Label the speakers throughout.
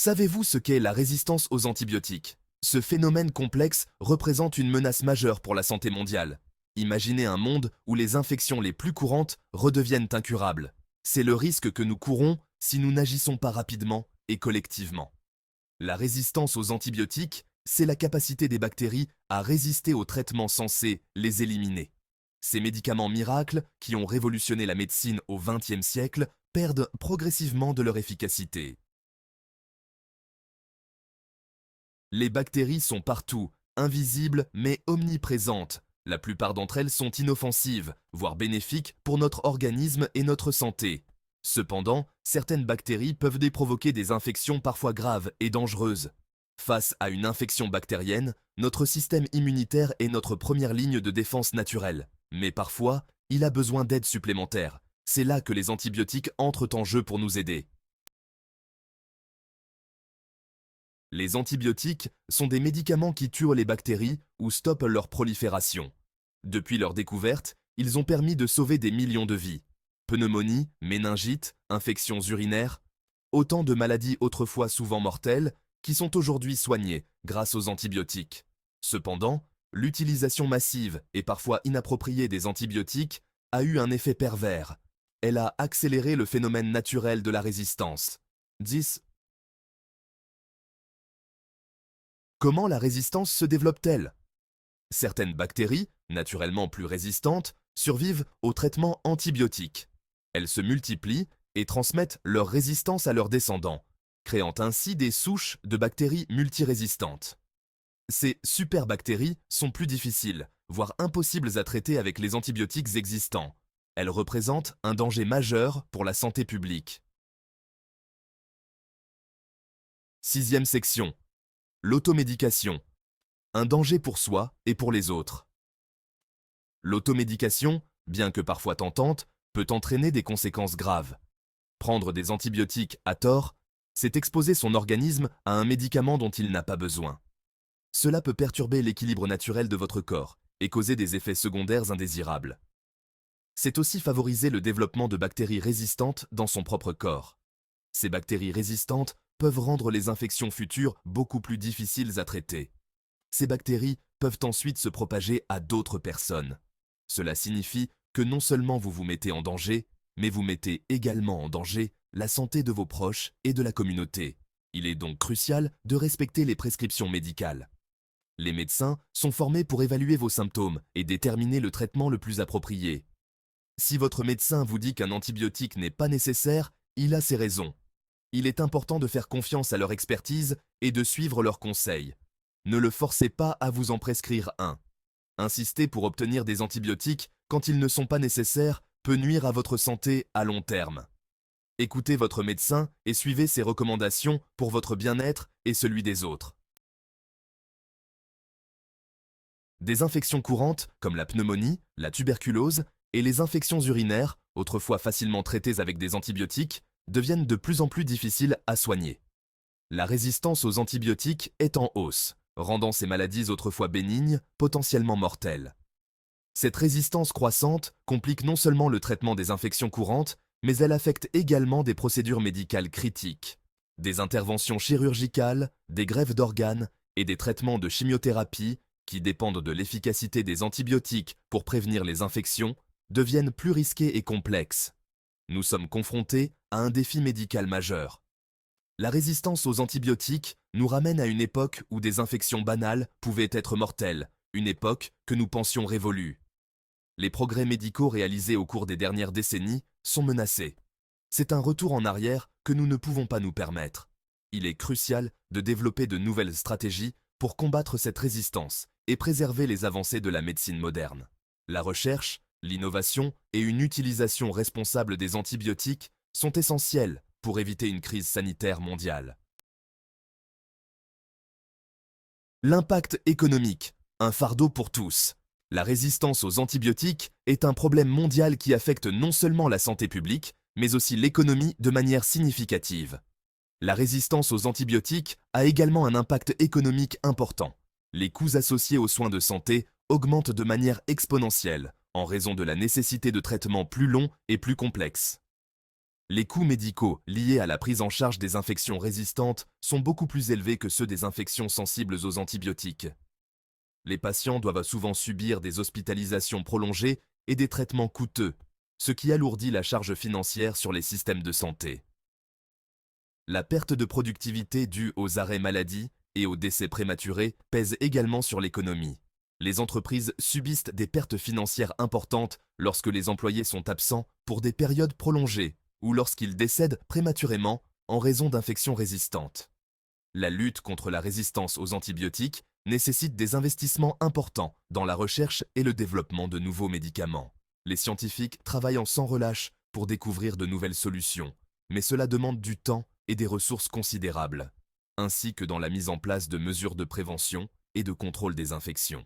Speaker 1: Savez-vous ce qu'est la résistance aux antibiotiques? Ce phénomène complexe représente une menace majeure pour la santé mondiale. Imaginez un monde où les infections les plus courantes redeviennent incurables. C'est le risque que nous courons si nous n'agissons pas rapidement et collectivement. La résistance aux antibiotiques, c'est la capacité des bactéries à résister aux traitements censés les éliminer. Ces médicaments miracles, qui ont révolutionné la médecine au XXe siècle, perdent progressivement de leur efficacité. Les bactéries sont partout, invisibles mais omniprésentes. La plupart d'entre elles sont inoffensives, voire bénéfiques pour notre organisme et notre santé. Cependant, certaines bactéries peuvent provoquer des infections parfois graves et dangereuses. Face à une infection bactérienne, notre système immunitaire est notre première ligne de défense naturelle. Mais parfois, il a besoin d'aide supplémentaire. C'est là que les antibiotiques entrent en jeu pour nous aider. Les antibiotiques sont des médicaments qui tuent les bactéries ou stoppent leur prolifération. Depuis leur découverte, ils ont permis de sauver des millions de vies. Pneumonie, méningite, infections urinaires, autant de maladies autrefois souvent mortelles qui sont aujourd'hui soignées grâce aux antibiotiques. Cependant, l'utilisation massive et parfois inappropriée des antibiotiques a eu un effet pervers. Elle a accéléré le phénomène naturel de la résistance. 10. Comment la résistance se développe-t-elle? Certaines bactéries, naturellement plus résistantes, survivent au traitement antibiotique. Elles se multiplient et transmettent leur résistance à leurs descendants, créant ainsi des souches de bactéries multirésistantes. Ces superbactéries sont plus difficiles, voire impossibles à traiter avec les antibiotiques existants. Elles représentent un danger majeur pour la santé publique. Sixième section. L'automédication. Un danger pour soi et pour les autres. L'automédication, bien que parfois tentante, peut entraîner des conséquences graves. Prendre des antibiotiques à tort, c'est exposer son organisme à un médicament dont il n'a pas besoin. Cela peut perturber l'équilibre naturel de votre corps et causer des effets secondaires indésirables. C'est aussi favoriser le développement de bactéries résistantes dans son propre corps. Ces bactéries résistantes peuvent rendre les infections futures beaucoup plus difficiles à traiter. Ces bactéries peuvent ensuite se propager à d'autres personnes. Cela signifie que non seulement vous vous mettez en danger, mais vous mettez également en danger la santé de vos proches et de la communauté. Il est donc crucial de respecter les prescriptions médicales. Les médecins sont formés pour évaluer vos symptômes et déterminer le traitement le plus approprié. Si votre médecin vous dit qu'un antibiotique n'est pas nécessaire, il a ses raisons. Il est important de faire confiance à leur expertise et de suivre leurs conseils. Ne le forcez pas à vous en prescrire un. Insister pour obtenir des antibiotiques quand ils ne sont pas nécessaires peut nuire à votre santé à long terme. Écoutez votre médecin et suivez ses recommandations pour votre bien-être et celui des autres. Des infections courantes comme la pneumonie, la tuberculose et les infections urinaires, autrefois facilement traitées avec des antibiotiques, deviennent de plus en plus difficiles à soigner. La résistance aux antibiotiques est en hausse, rendant ces maladies autrefois bénignes potentiellement mortelles. Cette résistance croissante complique non seulement le traitement des infections courantes, mais elle affecte également des procédures médicales critiques. Des interventions chirurgicales, des greffes d'organes et des traitements de chimiothérapie, qui dépendent de l'efficacité des antibiotiques pour prévenir les infections, deviennent plus risqués et complexes. Nous sommes confrontés à un défi médical majeur. La résistance aux antibiotiques nous ramène à une époque où des infections banales pouvaient être mortelles, une époque que nous pensions révolue. Les progrès médicaux réalisés au cours des dernières décennies sont menacés. C'est un retour en arrière que nous ne pouvons pas nous permettre. Il est crucial de développer de nouvelles stratégies pour combattre cette résistance et préserver les avancées de la médecine moderne. La recherche, l'innovation et une utilisation responsable des antibiotiques sont essentielles pour éviter une crise sanitaire mondiale. L'impact économique, un fardeau pour tous. La résistance aux antibiotiques est un problème mondial qui affecte non seulement la santé publique, mais aussi l'économie de manière significative. La résistance aux antibiotiques a également un impact économique important. Les coûts associés aux soins de santé augmentent de manière exponentielle en raison de la nécessité de traitements plus longs et plus complexes. Les coûts médicaux liés à la prise en charge des infections résistantes sont beaucoup plus élevés que ceux des infections sensibles aux antibiotiques. Les patients doivent souvent subir des hospitalisations prolongées et des traitements coûteux, ce qui alourdit la charge financière sur les systèmes de santé. La perte de productivité due aux arrêts maladie et aux décès prématurés pèse également sur l'économie. Les entreprises subissent des pertes financières importantes lorsque les employés sont absents pour des périodes prolongées ou lorsqu'ils décèdent prématurément en raison d'infections résistantes. La lutte contre la résistance aux antibiotiques nécessite des investissements importants dans la recherche et le développement de nouveaux médicaments. Les scientifiques travaillent sans relâche pour découvrir de nouvelles solutions, mais cela demande du temps et des ressources considérables, ainsi que dans la mise en place de mesures de prévention et de contrôle des infections.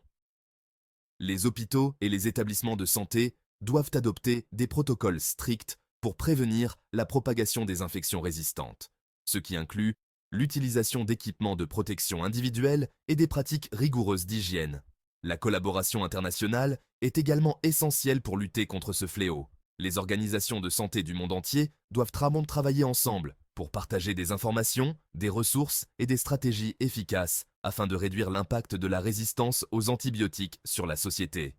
Speaker 1: Les hôpitaux et les établissements de santé doivent adopter des protocoles stricts pour prévenir la propagation des infections résistantes, ce qui inclut l'utilisation d'équipements de protection individuelle et des pratiques rigoureuses d'hygiène. La collaboration internationale est également essentielle pour lutter contre ce fléau. Les organisations de santé du monde entier doivent travailler ensemble pour partager des informations, des ressources et des stratégies efficaces afin de réduire l'impact de la résistance aux antibiotiques sur la société.